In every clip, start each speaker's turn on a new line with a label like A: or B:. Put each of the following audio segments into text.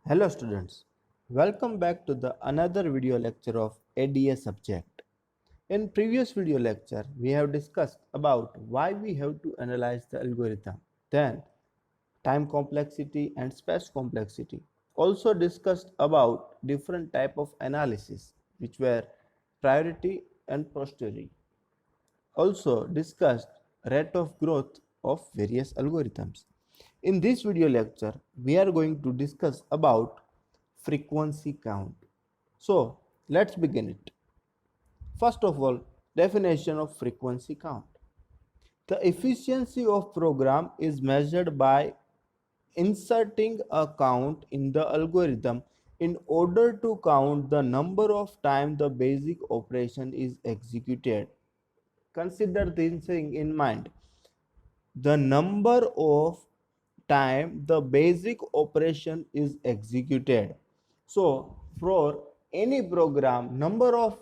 A: Hello students, welcome back to the another video lecture of ADA subject. In previous video lecture, we have discussed about why we have to analyze the algorithm, then time complexity and space complexity. Also discussed about different type of analysis which were priority and posteriori. Also discussed rate of growth of various algorithms. In this video lecture, we are going to discuss about frequency count. So let's begin it. First of all, definition of frequency count. The efficiency of program is measured by inserting a count in the algorithm in order to count the number of times the basic operation is executed. Consider this thing in mind. The number of time the basic operation is executed. So for any program, number of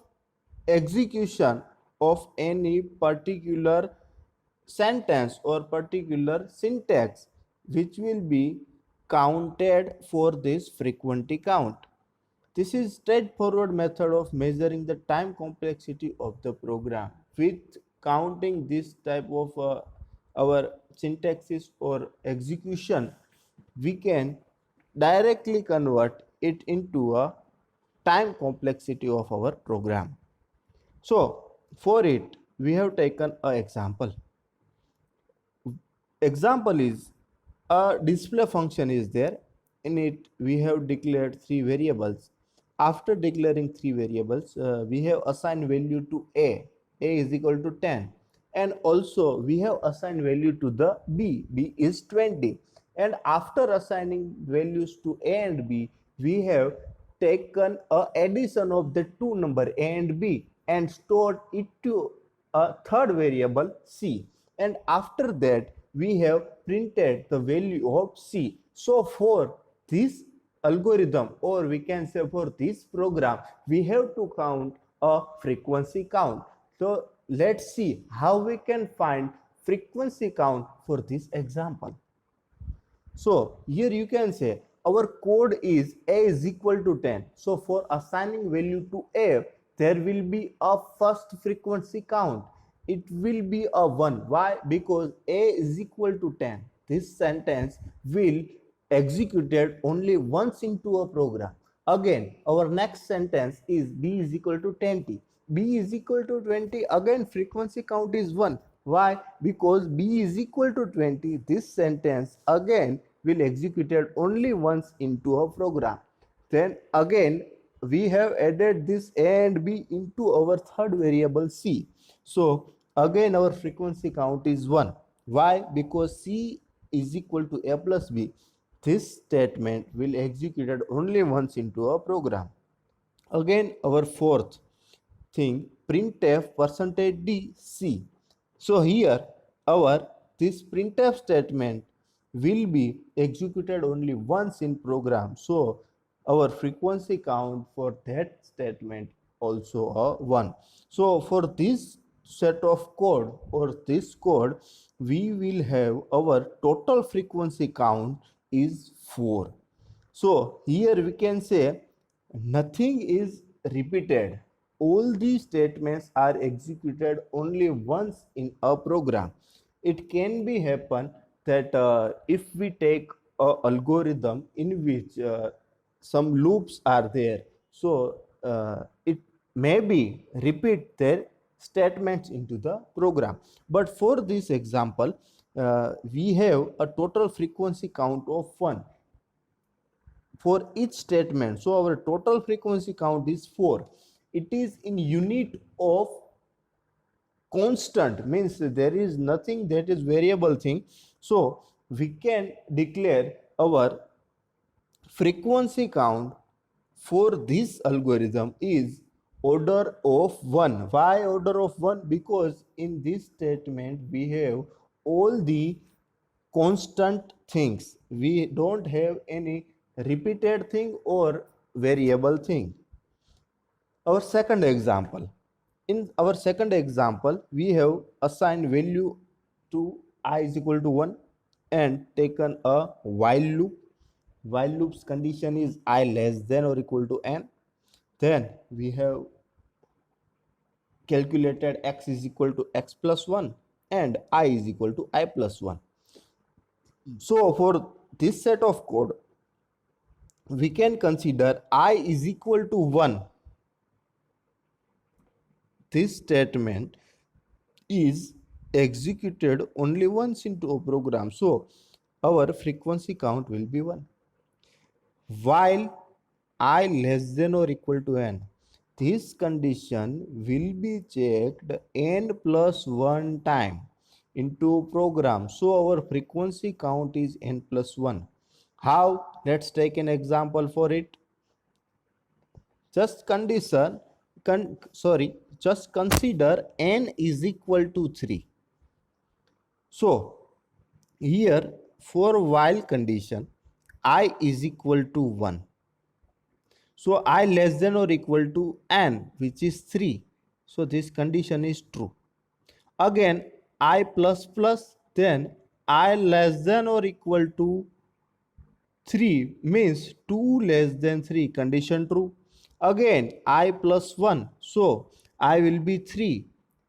A: execution of any particular sentence or particular syntax which will be counted for this frequency count. This is straightforward method of measuring the time complexity of the program. With counting this type of our syntaxes or execution, we can directly convert it into a time complexity of our program. So for it, we have taken an example. Example is a display function is there. In it we have declared three variables. After declaring three variables, we have assigned value to a is equal to 10, and also we have assigned value to the b is 20, and after assigning values to a and b, we have taken a addition of the two number a and b and stored it to a third variable c, and after that we have printed the value of c. So for this algorithm, or we can say for this program, we have to count a frequency count. So let's see how we can find frequency count for this example. So here you can say our code is a is equal to 10. So for assigning value to a, there will be a first frequency count. It will be a 1. Why? Because a is equal to 10. This sentence will executed only once into a program. Again, our next sentence is b is equal to 20. B is equal to 20. Again, frequency count is 1. Why? Because b is equal to 20. This sentence again will executed only once into a program. Then again we have added this a and b into our third variable c. So again our frequency count is 1. Why? Because c is equal to a plus b. This statement will executed only once into a program. Again our fourth thing, printf percentage d c. So here our this printf statement will be executed only once in program. So our frequency count for that statement also a 1. So for this set of code or this code, we will have our total frequency count is 4. So here we can say nothing is repeated. All these statements are executed only once in a program. It can be happen that if we take a algorithm in which some loops are there, so it may be repeat their statements into the program. But for this example, we have a total frequency count of 1 for each statement. So our total frequency count is 4. It is in unit of constant, means there is nothing that is variable thing. So we can declare our frequency count for this algorithm is order of 1. Why order of 1? Because in this statement we have all the constant things. We don't have any repeated thing or variable thing. Our second example. In our second example, we have assigned value to I is equal to 1 and taken a while loop. while loop's condition is I less than or equal to n, then we have calculated x is equal to x plus 1 and I is equal to I plus 1. So for this set of code, we can consider I is equal to 1. This statement is executed only once into a program, so our frequency count will be 1. While I less than or equal to n, this condition will be checked n plus 1 time into program, so our frequency count is n plus 1. How? Let's take an example for it. Just just consider n is equal to 3. So here for while condition I is equal to 1. So I less than or equal to n, which is 3. So this condition is true. Again I plus plus, then I less than or equal to 3 means 2 less than 3, condition true. Again I plus 1, so I will be 3.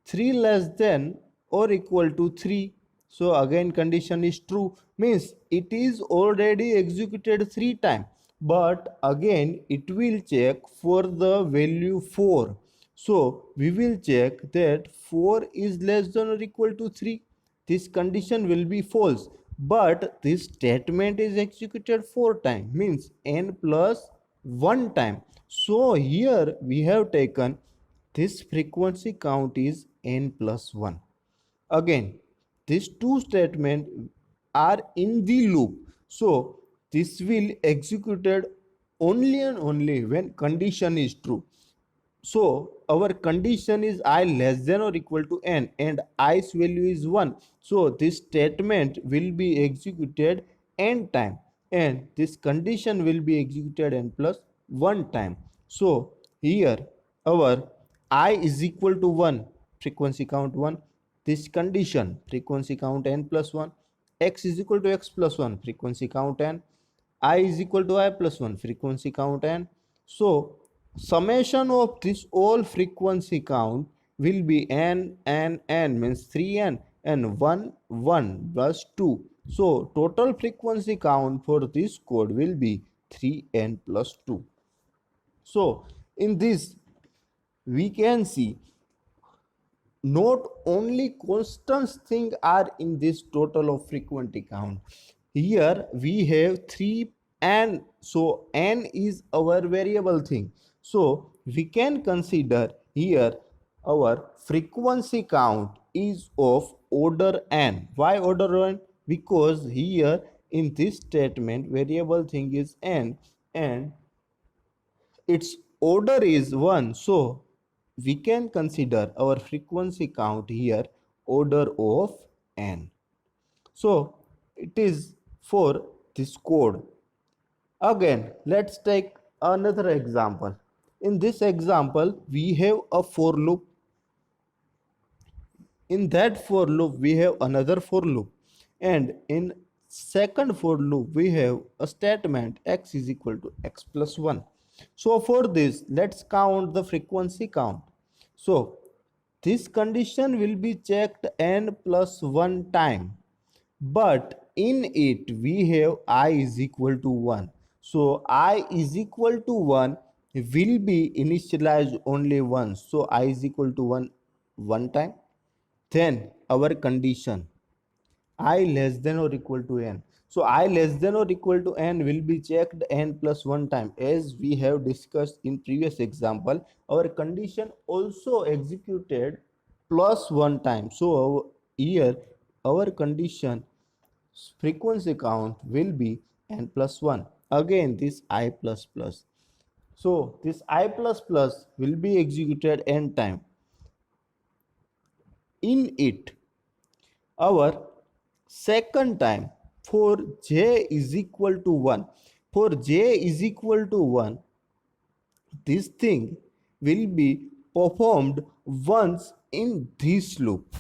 A: 3 less than or equal to 3, so again condition is true, means it is already executed 3 times, but again it will check for the value 4. So we will check that 4 is less than or equal to 3. This condition will be false, but this statement is executed 4 times, means n plus 1 time. So here we have taken this frequency count is n plus 1. Again these two statements are in the loop, so this will executed only and only when condition is true. So our condition is I less than or equal to n and i's value is 1. So this statement will be executed n time and this condition will be executed n plus 1 time. So here our I is equal to 1, frequency count 1. This condition frequency count n plus 1. X is equal to x plus 1, frequency count n. I is equal to I plus 1, frequency count n. So summation of this all frequency count will be n means 3n and 1 plus 2. So total frequency count for this code will be 3n plus 2. So in this we can see not only constants thing are in this total of frequency count. Here we have 3 n, so n is our variable thing, so we can consider here our frequency count is of order n. Why order n? Because here in this statement variable thing is n and its order is 1, so we can consider our frequency count here order of n. So it is for this code. Again let's take another example. In this example we have a for loop. In that for loop we have another for loop, and in second for loop we have a statement x is equal to x plus 1. So for this let's count the frequency count. So this condition will be checked n plus 1 time, but in it we have I is equal to 1. So I is equal to 1 will be initialized only once, so I is equal to 1 time. Then our condition I less than or equal to n. So I less than or equal to n will be checked n plus 1 time, as we have discussed in previous example. Our condition also executed plus 1 time. So here our condition frequency count will be n plus 1. Again this I plus plus. So this I plus plus will be executed n time. In it our second time for j is equal to 1, for j is equal to 1, this thing will be performed once in this loop.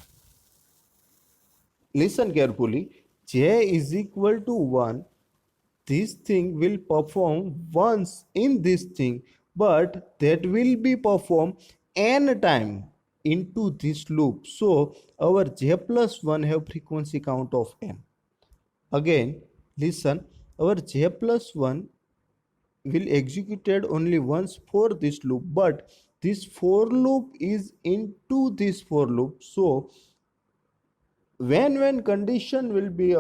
A: Listen carefully, j is equal to 1 this thing will perform once in this thing, but that will be performed n time into this loop. So our j plus 1 have frequency count of n. Again, listen, our j plus 1 will executed only once for this loop, but this for loop is into this for loop. So when condition will be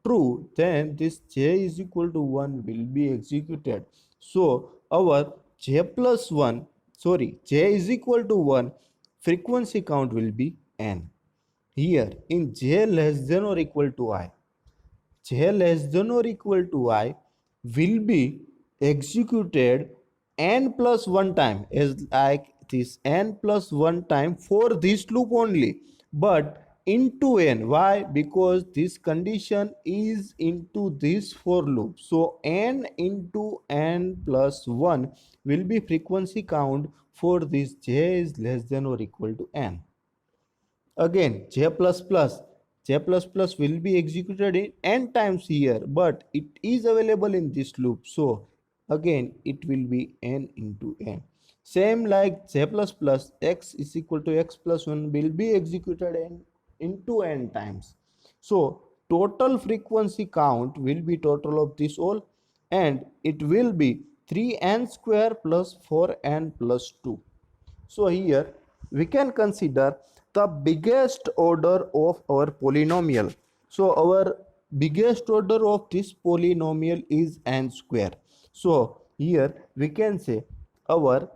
A: true, then this j is equal to 1 will be executed. So our j plus 1, sorry, j is equal to 1, frequency count will be n. Here in j less than or equal to I, j less than or equal to I will be executed n plus 1 time, is like this n plus 1 time for this loop only, but into n. Why? Because this condition is into this for loop. So n into n plus 1 will be frequency count for this j is less than or equal to n. Again, j plus plus will be executed in n times here, but it is available in this loop. So again, it will be n into n. Same like j plus plus x is equal to x plus 1 will be executed into n times. So total frequency count will be total of this all, and it will be 3n square plus 4n plus 2. So here we can consider the biggest order of our polynomial. So our biggest order of this polynomial is n square. So here we can say our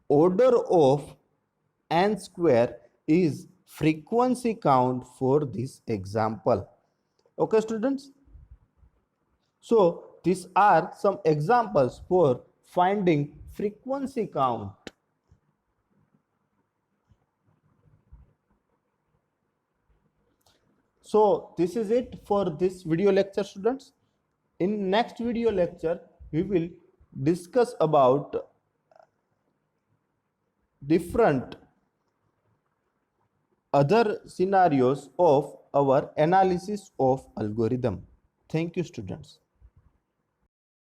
A: order of n square is frequency count for this example. Okay, students? So these are some examples for finding frequency count. So this is it for this video lecture, students. In next video lecture, we will discuss about different other scenarios of our analysis of algorithm. Thank you, students.